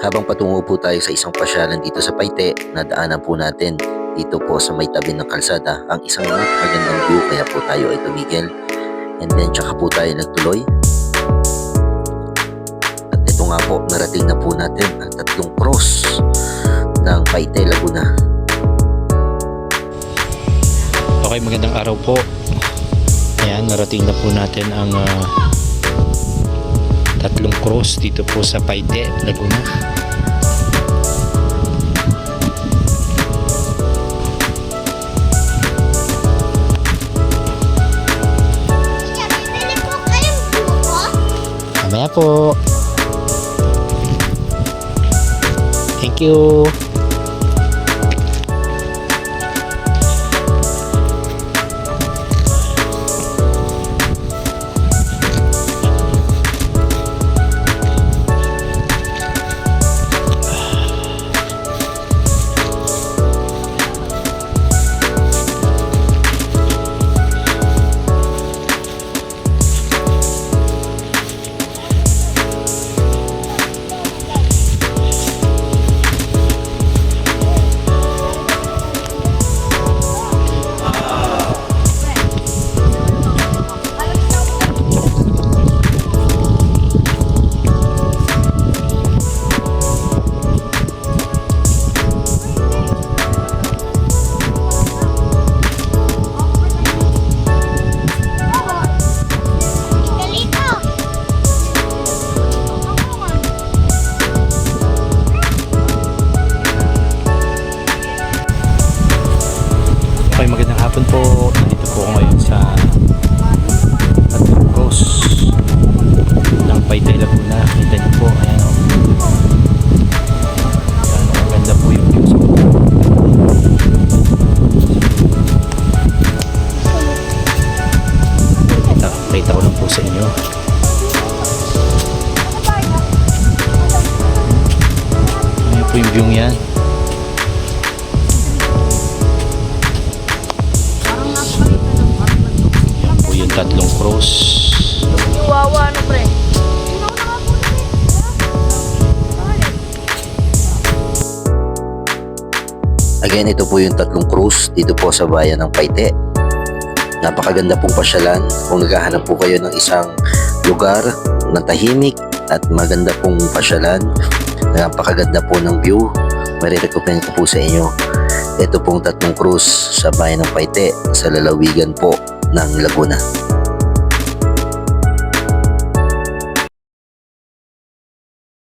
Habang patungo po tayo sa isang pasyalan dito sa Paite, nadaanan po natin dito po sa may tabi ng kalsada ang isang magandang view, kaya po tayo ay tumigil. And then tsaka po tayo nagtuloy. At ito nga po, narating na po natin ang tatlong cross ng Paite, Laguna. Okay, magandang araw po. Ayan, narating na po natin ang tatlong cross dito po sa Paite, Laguna. Mamaya po. Thank you. Okay, magandang hapon po. Nandito po ako ngayon sa tatlong cross ng Paite, Laguna. Kita niyo po, ayan o. Ayan, ang ganda po yung view sa baba. Kita ko lang po sa inyo. Ayan po yung view yan. Yung tatlong cross. Wawa ano pre? Again, ito po yung tatlong cruise dito po sa bayan ng Paite. Napakaganda pong pasyalan kung naghahanap po kayo ng isang lugar na tahimik at maganda pong pasyalan. Napakaganda po ng view. Marirecommend ko po sa inyo. Ito pong tatlong cruise sa bayan ng Paite sa lalawigan po ng Laguna.